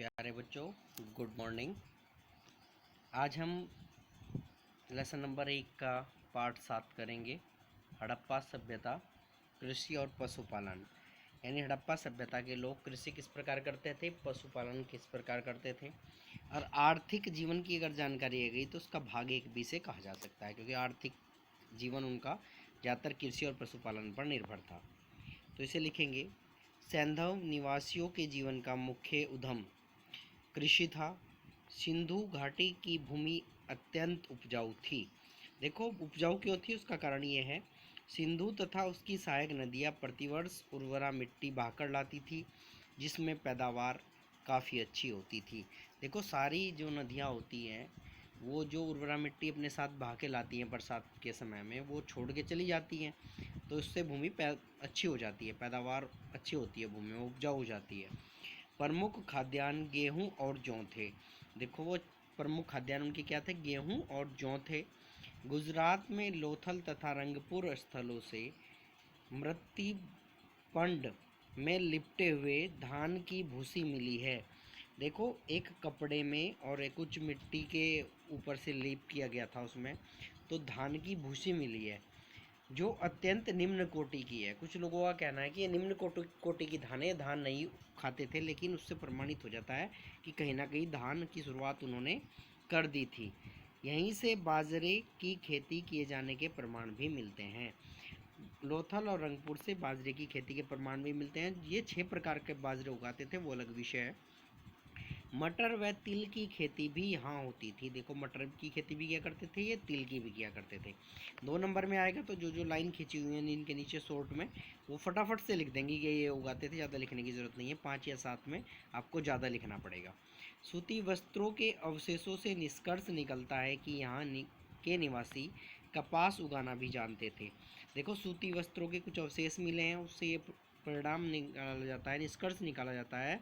प्यारे बच्चों, good morning. आज हम लेसन नंबर 1 का पार्ट 7 करेंगे। हड़प्पा सभ्यता, कृषि और पशुपालन। यानी हड़प्पा सभ्यता के लोग कृषि किस प्रकार करते थे, पशुपालन किस प्रकार करते थे। और आर्थिक जीवन की अगर जानकारी है गई तो उसका भाग 1b से कहा जा सकता है, क्योंकि आर्थिक जीवन उनका ज़्यादातर कृषि और पशुपालन पर निर्भर था। तो इसे लिखेंगे, सैंधव निवासियों के जीवन का मुख्य उद्यम कृषि था। सिंधु घाटी की भूमि अत्यंत उपजाऊ थी। देखो, उपजाऊ क्यों थी, उसका कारण ये है, सिंधु तथा उसकी सहायक नदियाँ प्रतिवर्ष उर्वरा मिट्टी बहाकर लाती थी, जिसमें पैदावार काफ़ी अच्छी होती थी। देखो, सारी जो नदियाँ होती हैं वो जो उर्वरा मिट्टी अपने साथ बहा के लाती हैं बरसात के समय में, वो छोड़ के चली जाती हैं, तो इससे भूमि अच्छी हो जाती है, पैदावार अच्छी होती है, भूमि में उपजाऊ हो जाती है। प्रमुख खाद्यान्न गेहूं और जौ थे। देखो, वो प्रमुख खाद्यान्न उनके क्या थे, गेहूं और जौ थे। गुजरात में लोथल तथा रंगपुर स्थलों से मृत्तिपंड में लिपटे हुए धान की भूसी मिली है। देखो, एक कपड़े में और एक कुछ मिट्टी के ऊपर से लेप किया गया था उसमें, तो धान की भूसी मिली है जो अत्यंत निम्न कोटि की है। कुछ लोगों का कहना है कि ये निम्न कोटि की धान है, धान नहीं खाते थे, लेकिन उससे प्रमाणित हो जाता है कि कहीं ना कहीं धान की शुरुआत उन्होंने कर दी थी। यहीं से बाजरे की खेती किए जाने के प्रमाण भी मिलते हैं। लोथल और रंगपुर से बाजरे की खेती के प्रमाण भी मिलते हैं। ये 6 प्रकार के बाजरे उगाते थे, वो अलग विषय है। मटर व तिल की खेती भी यहाँ होती थी। देखो, मटर की खेती भी किया करते थे, ये तिल की भी किया करते थे। 2 नंबर में आएगा तो जो जो लाइन खींची हुई है इनके नीचे शॉर्ट में, वो फटाफट से लिख देंगे कि ये उगाते थे, ज़्यादा लिखने की ज़रूरत नहीं है। 5 या 7 में आपको ज़्यादा लिखना पड़ेगा। सूती वस्त्रों के अवशेषों से निष्कर्ष निकलता है कि यहाँ के निवासी कपास उगाना भी जानते थे। देखो, सूती वस्त्रों के कुछ अवशेष मिले हैं, उससे ये परिणाम निकाला जाता है, निष्कर्ष निकाला जाता है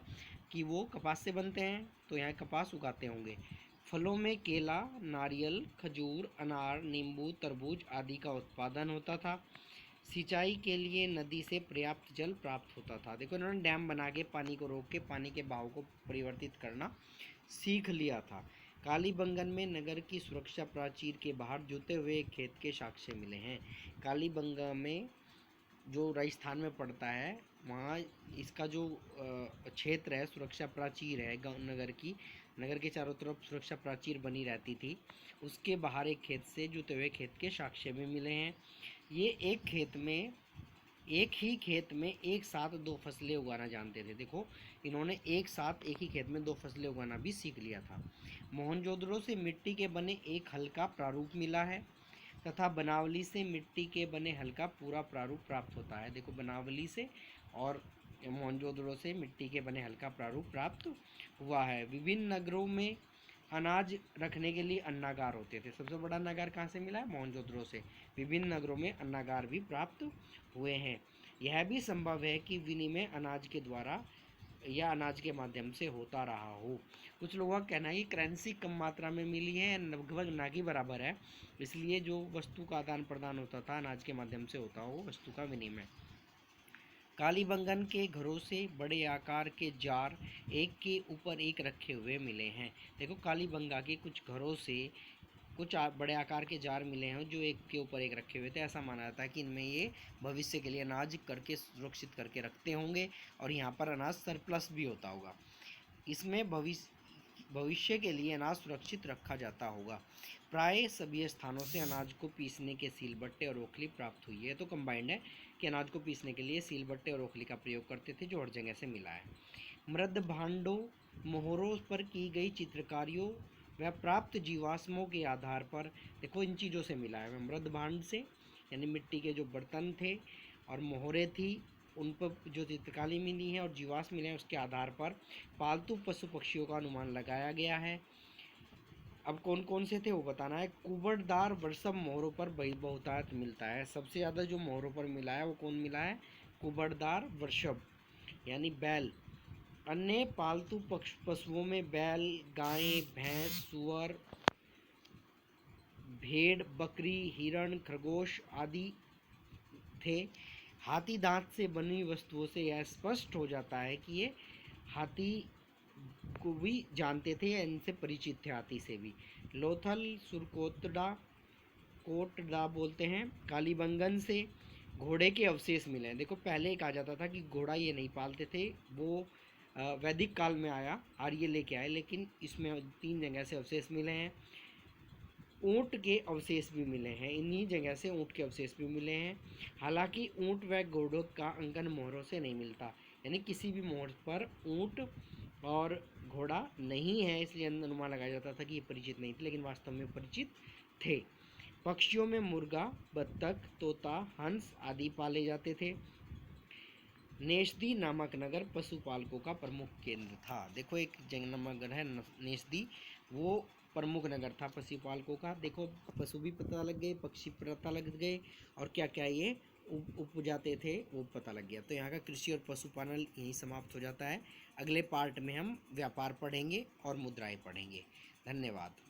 कि वो कपास से बनते हैं, तो यहाँ कपास उगाते होंगे। फलों में केला, नारियल, खजूर, अनार, नींबू, तरबूज आदि का उत्पादन होता था। सिंचाई के लिए नदी से पर्याप्त जल प्राप्त होता था। देखो, इन्होंने डैम बना के पानी को रोक के पानी के बहाव को परिवर्तित करना सीख लिया था। कालीबंगन में नगर की सुरक्षा प्राचीर के बाहर जुते हुए खेत के साक्ष्य मिले हैं। कालीबंगा में जो राजस्थान में पड़ता है, वहाँ इसका जो क्षेत्र है, सुरक्षा प्राचीर है नगर की, नगर के चारों तरफ सुरक्षा प्राचीर बनी रहती थी, उसके बाहर एक खेत से जुते हुए खेत के साक्ष्य भी मिले हैं। ये एक ही खेत में एक साथ 2 फसलें उगाना जानते थे। देखो, इन्होंने एक साथ एक ही खेत में 2 फसलें उगाना भी सीख लिया था। मोहनजोदड़ो से मिट्टी के बने एक हल का प्रारूप मिला है तथा बनावली से मिट्टी के बने हल का पूरा प्रारूप प्राप्त होता है। देखो, बनावली से और मोहनजोदड़ो से मिट्टी के बने हल का प्रारूप प्राप्त हुआ है। विभिन्न नगरों में अनाज रखने के लिए अन्नागार होते थे। सबसे बड़ा अन्नागार कहाँ से मिला है, मोहनजोदड़ो से। विभिन्न नगरों में अन्नागार भी प्राप्त हुए हैं। यह भी संभव है कि विनिमय अनाज के द्वारा या अनाज के माध्यम से होता रहा हो। कुछ लोगों का कहना है कि करेंसी कम मात्रा में मिली है, लगभग ना के बराबर है, इसलिए जो वस्तु का आदान प्रदान होता था अनाज के माध्यम से होता हो वस्तु का विनिमय। कालीबंगन के घरों से बड़े आकार के जार एक के ऊपर एक रखे हुए मिले हैं। देखो, कालीबंगा के कुछ घरों से कुछ बड़े आकार के जार मिले हैं जो एक के ऊपर एक रखे हुए थे। ऐसा माना जाता है कि इनमें ये भविष्य के लिए अनाज करके सुरक्षित करके रखते होंगे और यहाँ पर अनाज सरप्लस भी होता होगा। इसमें भविष्य के लिए अनाज सुरक्षित रखा जाता होगा। प्राय सभी स्थानों से अनाज को पीसने के सीलबट्टे और ओखली प्राप्त हुई है। तो कंबाइंड है कि अनाज को पीसने के लिए सीलबट्टे और ओखली का प्रयोग करते थे, जो हर जगह से मिला है। मृद भांडों, मोहरों पर की गई चित्रकारियों व प्राप्त जीवाश्मों के आधार पर, देखो इन चीज़ों से मिला है। मृद भांड से यानी मिट्टी के जो बर्तन थे और मोहरें थी, उन पर जो चित्रकारी मिली है और जीवाश्म मिले हैं, उसके आधार पर पालतू पशु पक्षियों का अनुमान लगाया गया है। अब कौन कौन से थे वो बताना है। कुबड़दार वृषभ मोहरों पर बहुतायत मिलता है। सबसे ज़्यादा जो मोहरों पर मिला है वो कौन मिला है, कुबड़दार वृषभ यानी बैल। अन्य पालतू पशुओं में बैल, गाय, भैंस, सुअर, भेड़, बकरी, हिरण, खरगोश आदि थे। हाथी दांत से बनी वस्तुओं से यह स्पष्ट हो जाता है कि ये हाथी को भी जानते थे या इनसे परिचित थे, हाथी से भी। लोथल सुरकोटड़ा कोटड़ा बोलते हैं। कालीबंगन से घोड़े के अवशेष मिले हैं। देखो पहले कहा जाता था कि घोड़ा ये नहीं पालते थे, वो वैदिक काल में आया, आर्य लेके आए, लेकिन इसमें 3 जगह से अवशेष मिले हैं। ऊँट के अवशेष भी मिले हैं, इन्हीं जगह से ऊँट के अवशेष भी मिले हैं। हालांकि ऊँट व घोड़ों का अंकन मोहरों से नहीं मिलता, यानी किसी भी मोहर पर ऊँट और घोड़ा नहीं है, इसलिए अनुमान लगाया जाता था कि ये परिचित नहीं थे, लेकिन वास्तव में परिचित थे। पक्षियों में मुर्गा, बत्तख, तोता, हंस आदि पाले जाते थे। नेस्दी नामक नगर पशुपालकों का प्रमुख केंद्र था। देखो एक नगर है नेस्दी, वो प्रमुख नगर था पशुपालकों का। देखो पशु भी पता लग गए, पक्षी पता लग गए, और क्या क्या ये उपजाते थे वो पता लग गया। तो यहाँ का कृषि और पशुपालन यहीं समाप्त हो जाता है। अगले पार्ट में हम व्यापार पढ़ेंगे और मुद्राएं पढ़ेंगे। धन्यवाद।